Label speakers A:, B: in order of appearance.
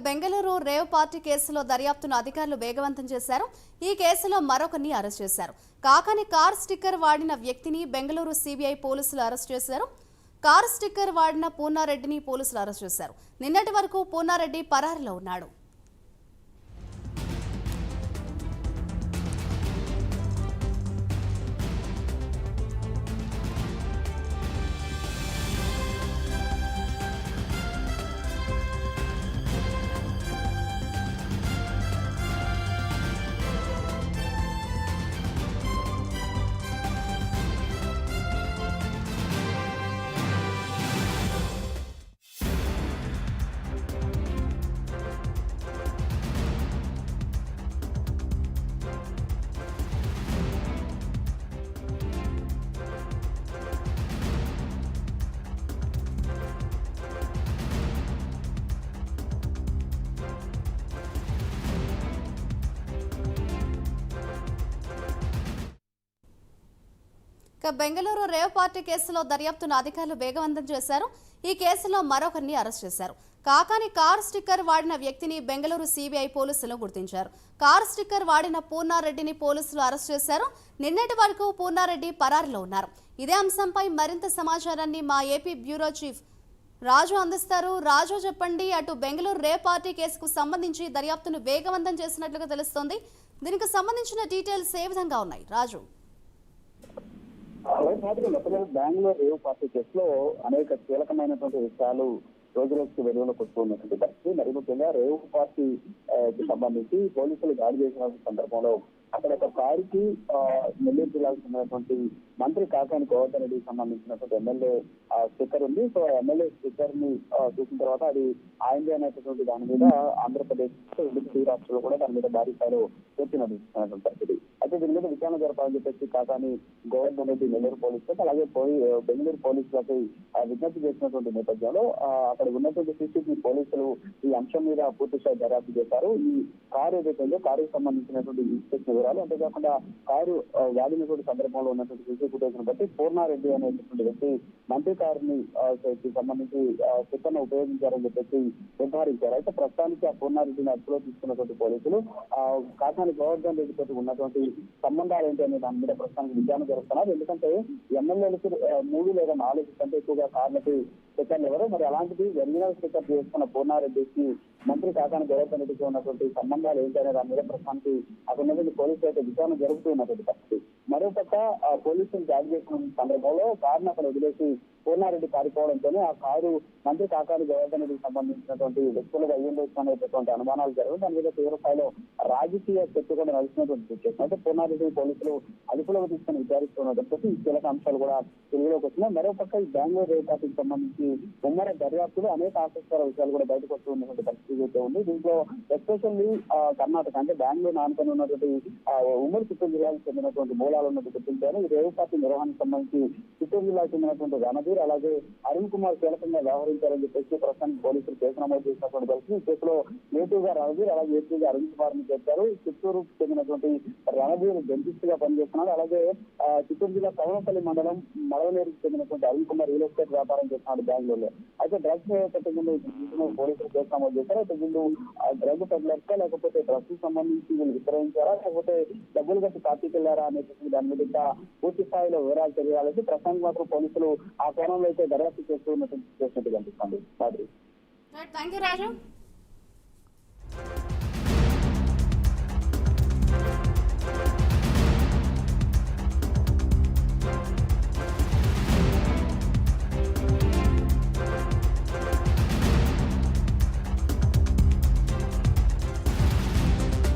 A: Bengaluru rave party కేసులో దర్యాప్తును అధికారులు వేగవంతం చేశారు. ఈ కేసులో మరొకరిని అరెస్ట్ చేశారు. కాకాని కార్ స్టిక్కర్ వాడిన వ్యక్తిని బెంగళూరు సిబిఐ పోలీసులు అరెస్ట్ చేశారు. కార్ స్టిక్కర్ వాడిన పూర్ణారెడ్డిని పోలీసులు అరెస్ట్ చేశారు. నిన్నటి వరకు పూర్ణారెడ్డి పరారీలో ఉన్నాడు. బెంగళూరు రేవ్ పార్టీ కేసులో దర్యాప్తును అధికారులు వేగవంతం చేశారు. ఈ కేసులో మరొకరిని అరెస్ట్ చేశారు. కాకాని కార్ స్టిక్కర్ వాడిన వ్యక్తిని బెంగళూరు సిబిఐ పోలీసులు గుర్తించారు. కార్ స్టిక్కర్ వాడిన పూర్ణారెడ్డిని పోలీసులు అరెస్ట్ చేశారు. నిన్నటి వరకు పూర్ణారెడ్డి పరారీలో ఉన్నారు. ఇదే అంశంపై మరింత సమాచారాన్ని మా ఏపీ బ్యూరో చీఫ్ రాజు అందిస్తారు. రాజు చెప్పండి, అటు బెంగళూరు రేవ్ పార్టీ కేసుకు సంబంధించి దర్యాప్తును వేగవంతం చేసినట్లుగా తెలుస్తోంది. దీనికి సంబంధించిన డీటెయిల్స్ ఏ విధంగా ఉన్నాయి రాజు?
B: బెంగళూరు రేవ్ పార్టీ కేసులో అనేక కీలకమైనటువంటి విషయాలు రోజులకు వెలుగులోకి వస్తున్నటువంటి పరిస్థితి. మరి ముఖ్యంగా రేవ్ పార్టీ సంబంధించి పోలీసులు దాడి చేసిన సందర్భంలో అక్కడ ఒక కారుకి నెల్లూరు జిల్లాకు చెందినటువంటి మంత్రి కాకాని గోవర్ధన్ రెడ్డికి సంబంధించినటువంటి ఎమ్మెల్యే స్టిక్కర్ ఉంది. సో ఎమ్మెల్యే స్టిక్కర్ ని చూసిన తర్వాత అది ఆయనది అనేటటువంటి దాని మీద ఆంధ్రప్రదేశ్ రాష్ట్రంలో కూడా దాని మీద భారీ స్థాయిలో చర్చ నడుస్తున్నటువంటి పరిస్థితి. అయితే దీని మీద విచారణ జరపాలని చెప్పేసి కాకాని గోవర్ధన్ రెడ్డి నెల్లూరు పోలీసులకు అలాగే బెంగళూరు పోలీసులకి విజ్ఞప్తి చేసినటువంటి నేపథ్యంలో అక్కడ ఉన్నటువంటి సిసిబి పోలీసులు ఈ అంశం మీద పూర్తి స్థాయి దర్యాప్తు చేశారు. ఈ కారు ఏదైతే కారుకు సంబంధించినటువంటి ఇన్స్పెక్షన్ వివరాలు, అంతేకాకుండా కారు వాడినటువంటి సందర్భంలో ఉన్నటువంటి సీసీ ఫుటేజ్ ను బట్టి పూర్ణారెడ్డి అనేటువంటి వ్యక్తి మంత్రి కారుని సంబంధించి స్టిక్కర్ ను ఉపయోగించారని చెప్పేసి నిర్ధారించారు. అయితే ప్రస్తుతానికి ఆ పూర్ణారెడ్డిని అదుపులో తీసుకున్నటువంటి పోలీసులు కాకాని గోవర్ధన్ రెడ్డి తోటి ఉన్నటువంటి సంబంధాలు ఏంటి అనే దాని మీద ప్రస్తుతానికి విచారణ జరుపుతున్నారు. ఎందుకంటే ఎమ్మెల్యేలకు 3 లేదా 4 కంటే ఎక్కువగా కార్లకి స్టిక్కర్లు ఎవరు, మరి అలాంటిది ఒరిజినల్ స్టిక్కర్ చేసుకున్న పూర్ణారెడ్డికి మంత్రి కాకాని గోవర్ధన్ రెడ్డికి ఉన్నటువంటి సంబంధాలు ఏంటి అనే దాని మీద ప్రస్తుతానికి అక్కడ పోలీసులు అయితే విచారణ జరుగుతున్నటువంటి పరిస్థితి. మరోపక్క పోలీసులు దాడి చేసిన సందర్భంలో కారును అక్కడ వదిలేసి పూర్ణారెడ్డి పారిపోవడంతో ఆ కారు మంత్రి కాకాని గోవర్ధన్ రెడ్డికి సంబంధించినటువంటి వ్యక్తులుగా అయ్యేందుకు అనేటటువంటి అనుమానాలు జరగడం, దాని మీద తీవ్ర స్థాయిలో రాజకీయ చర్చ కూడా నడుస్తున్నటువంటి సిచ్యువేషన్. అయితే పూర్ణారెడ్డి పోలీసులు అదుపులోకి తీసుకుని విచారిస్తున్నటువంటి ఈ కీలక అంశాలు కూడా తెలుగులోకి వస్తున్నాయి. మరోపక్క ఈ బెంగళూరు రేవ్ పార్టీకి సంబంధించి ఉమ్మడి దర్యాప్తులు అనేక ఆసక్తికర విషయాలు కూడా బయటకు వస్తున్నటువంటి పరిస్థితి అయితే ఉంది. దీంట్లో ఎస్పెషల్లీ కర్ణాటక అంటే బెంగళూరు ఆనుకొని ఉన్నటువంటి ఉమ్మడి చిత్తూరు జిల్లాకు చెందినటువంటి మూలాలు ఉన్నట్టు గుర్తించారు. ఈ రేవ్ పార్టీ నిర్వహణకు సంబంధించి చిత్తూరు జిల్లాకు చెందినటువంటి రణధీర్ అలాగే అరుణ్ కుమార్ కీలకంగా వ్యవహరించారని చెప్పేసి ప్రస్తుతానికి పోలీసులు కేసు నమోదు చేసినటువంటి పరిస్థితి. ఈ కేసులో నేటివ్గా రణధీర్ అలాగే ఏపీగా అరుణ్ కుమార్ ని చేర్చారు. చిత్తూరుకు చెందినటువంటి రణధీర్ డెంటిస్ట్ గా పనిచేస్తున్నారు. అలాగే చిత్తూరు జిల్లా కవనపల్లి మండలం మడవనేరుకు చెందినటువంటి అరుణ్ కుమార్ రియల్ ఎస్టేట్ వ్యాపారం చేస్తున్నాడు బెంగళూరులో. అయితే డ్రగ్స్ ముందు పోలీసులు కేసు నమోదు చేశారు. అయితే వీళ్ళు డ్రగ్ పెడ్లర్కా లేకపోతే డ్రగ్స్ సంబంధించి వీళ్ళు విక్రయించారా లేకపోతే డబ్బులు కట్టి పార్టీకి వెళ్ళారా అనేటువంటి దాని మీద పూర్తి స్థాయిలో వివరాలు తెలియాలని ప్రస్తుతానికి మాత్రం పోలీసులు ఆ కోణంలో అయితే దర్యాప్తు చేస్తున్నట్టు కనిపిస్తుంది.
A: Thank you Raju.